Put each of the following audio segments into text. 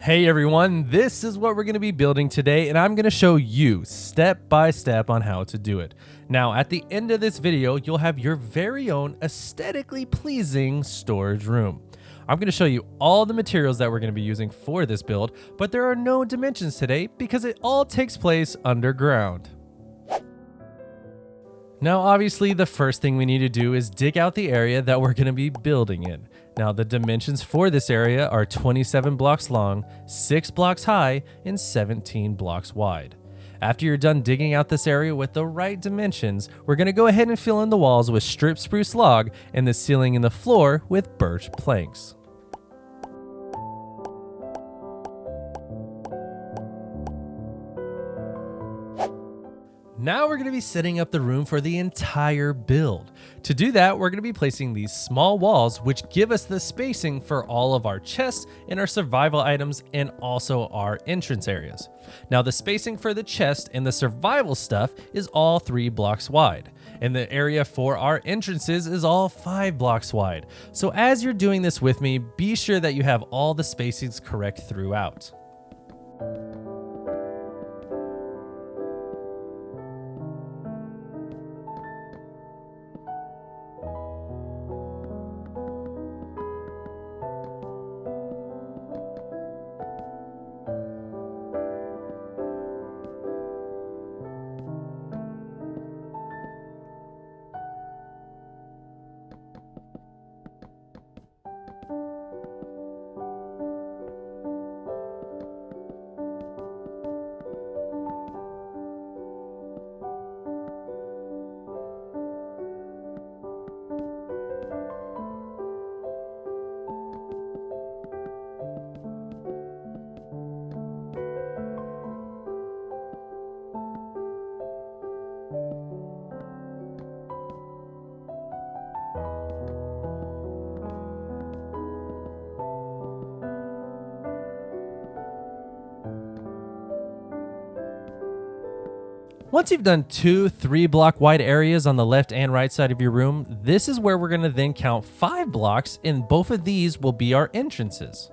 Hey everyone, this is what we're going to be building today, and I'm going to show you step by step on how to do it. Now, at the end of this video, you'll have your very own aesthetically pleasing storage room. I'm going to show you all the materials that we're going to be using for this build, but there are no dimensions today because it all takes place underground. Now, obviously, the first thing we need to do is dig out the area that we're going to be building in. Now, the dimensions for this area are 27 blocks long, 6 blocks high, and 17 blocks wide. After you're done digging out this area with the right dimensions, we're going to go ahead and fill in the walls with stripped spruce log and the ceiling and the floor with birch planks. Now we're going to be setting up the room for the entire build. To do that, we're going to be placing these small walls which give us the spacing for all of our chests and our survival items and also our entrance areas. Now the spacing for the chest and the survival stuff is all 3 blocks wide, and the area for our entrances is all 5 blocks wide. So as you're doing this with me, be sure that you have all the spacings correct throughout. Once you've done 2 3-block wide areas on the left and right side of your room, this is where we're going to then count 5 blocks, and both of these will be our entrances.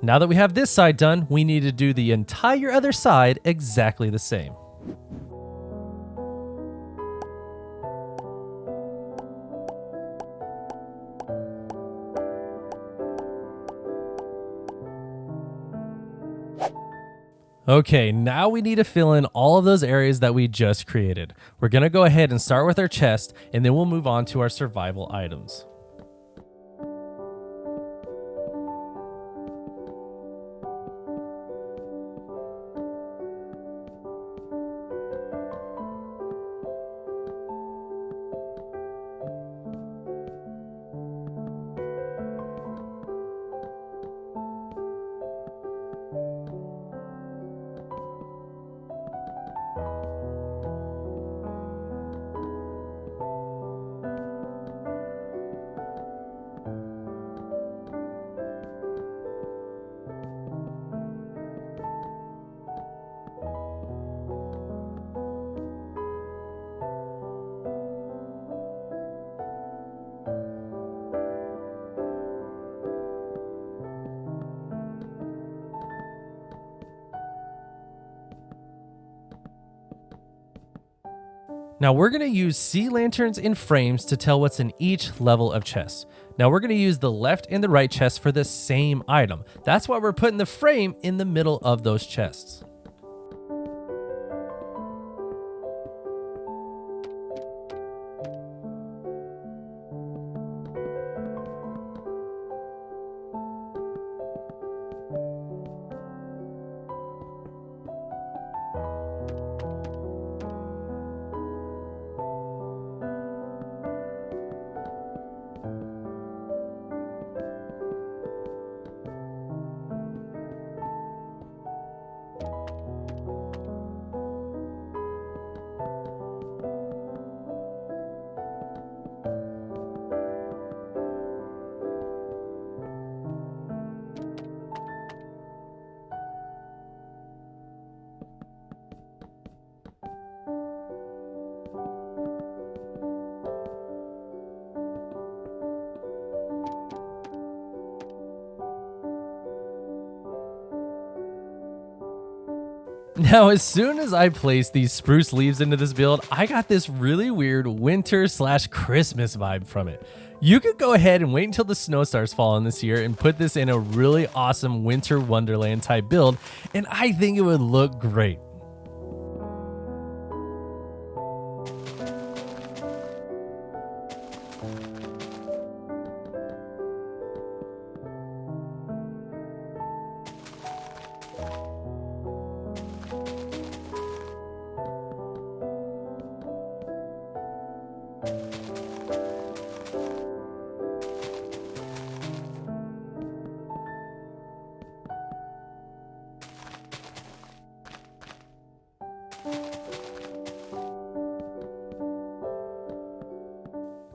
Now that we have this side done, we need to do the entire other side exactly the same. Okay, now we need to fill in all of those areas that we just created. We're going to go ahead and start with our chest, and then we'll move on to our survival items. Now we're going to use sea lanterns and frames to tell what's in each level of chest. Now we're going to use the left and the right chest for the same item. That's why we're putting the frame in the middle of those chests. Now, as soon as I placed these spruce leaves into this build, I got this really weird winter/Christmas vibe from it. You could go ahead and wait until the snow starts falling this year and put this in a really awesome winter wonderland type build, and I think it would look great.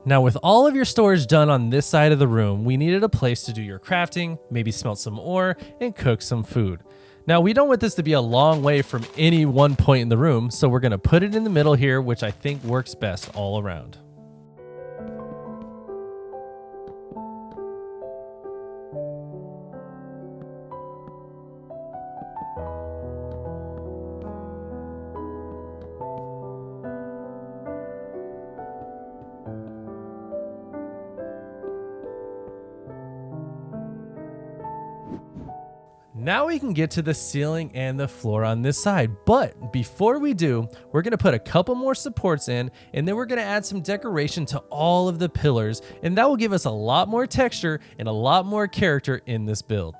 Now, with all of your storage done on this side of the room, we needed a place to do your crafting, maybe smelt some ore, and cook some food. Now, we don't want this to be a long way from any one point in the room, so we're going to put it in the middle here, which I think works best all around. Now we can get to the ceiling and the floor on this side, but before we do, we're going to put a couple more supports in, and then we're going to add some decoration to all of the pillars, and that will give us a lot more texture and a lot more character in this build.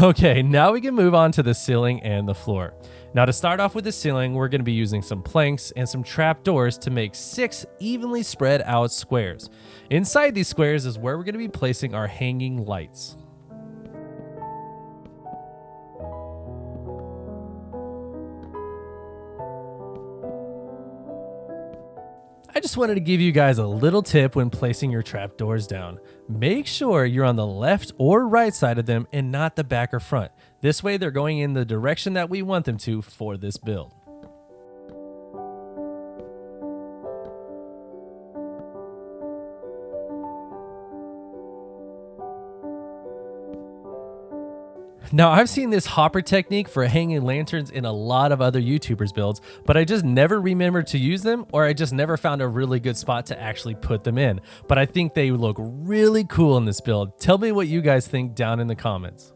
Okay, now we can move on to the ceiling and the floor. Now, to start off with the ceiling, we're going to be using some planks and some trap doors to make 6 evenly spread out squares. Inside these squares is where we're going to be placing our hanging lights. I just wanted to give you guys a little tip when placing your trap doors down. Make sure you're on the left or right side of them and not the back or front. This way they're going in the direction that we want them to for this build. Now, I've seen this hopper technique for hanging lanterns in a lot of other YouTubers builds, but I just never remembered to use them, or I just never found a really good spot to actually put them in. But I think they look really cool in this build. Tell me what you guys think down in the comments.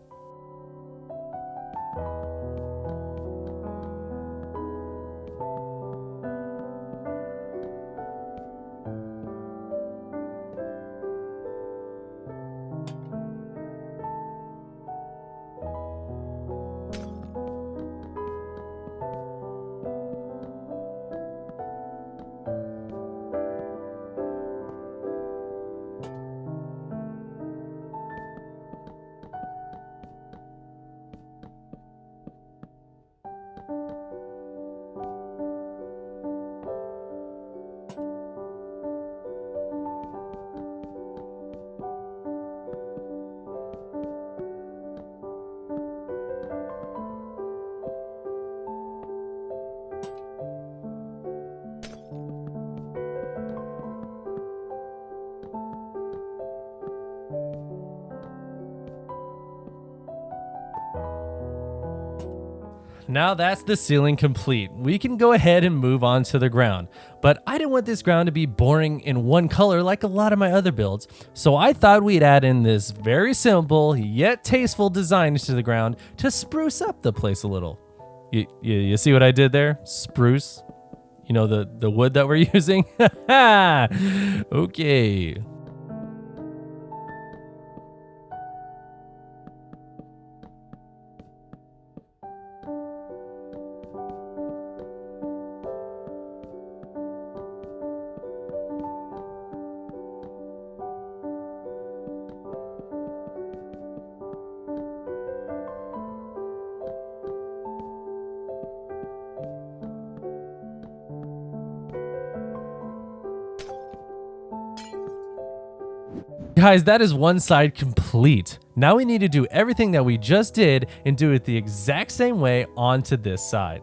Now that's the ceiling complete. We can go ahead and move on to the ground. But I didn't want this ground to be boring in one color like a lot of my other builds, so I thought we'd add in this very simple yet tasteful design to the ground to spruce up the place a little. You see what I did there? Spruce? You know, the wood that we're using? Okay. Guys, that is one side complete. Now we need to do everything that we just did and do it the exact same way onto this side.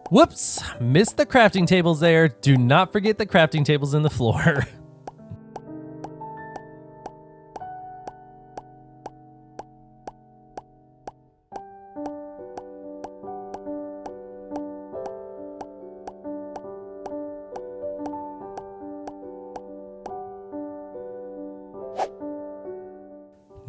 Whoops, missed the crafting tables there. Do not forget the crafting tables in the floor.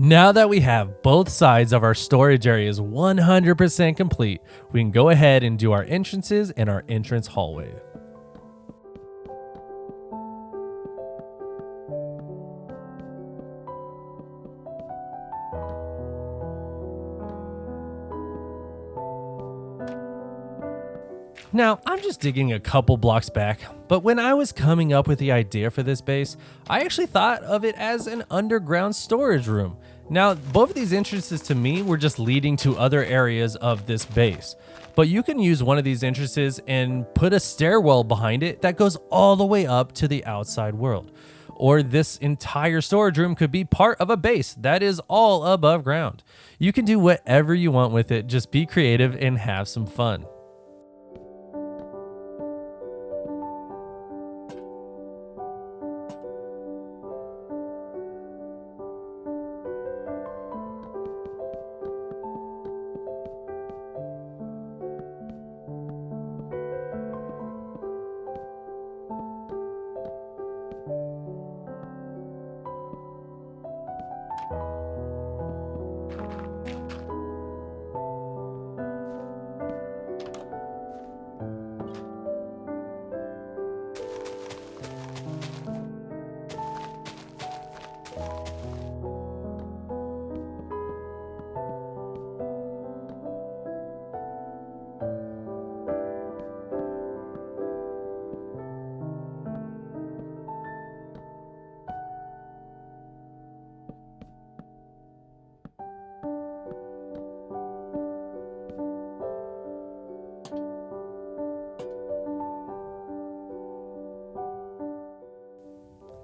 Now that we have both sides of our storage areas 100% complete, we can go ahead and do our entrances and our entrance hallway. Now, I'm just digging a couple blocks back, but when I was coming up with the idea for this base, I actually thought of it as an underground storage room. Now, both of these entrances to me were just leading to other areas of this base, but you can use one of these entrances and put a stairwell behind it that goes all the way up to the outside world. Or this entire storage room could be part of a base that is all above ground. You can do whatever you want with it, just be creative and have some fun.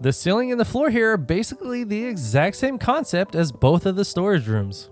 The ceiling and the floor here are basically the exact same concept as both of the storage rooms.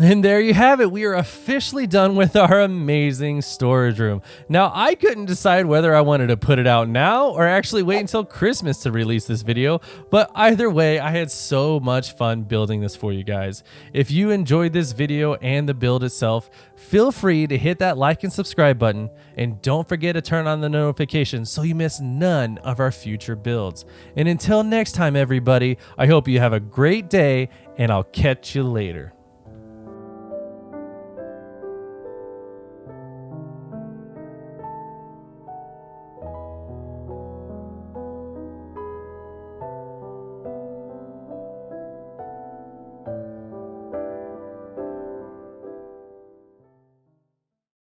And there you have it. We are officially done with our amazing storage room. Now, I couldn't decide whether I wanted to put it out now or actually wait until Christmas to release this video, but either way, I had so much fun building this for you guys. If you enjoyed this video and the build itself, feel free to hit that like and subscribe button, and don't forget to turn on the notifications so you miss none of our future builds. And until next time, everybody, I hope you have a great day, and I'll catch you later.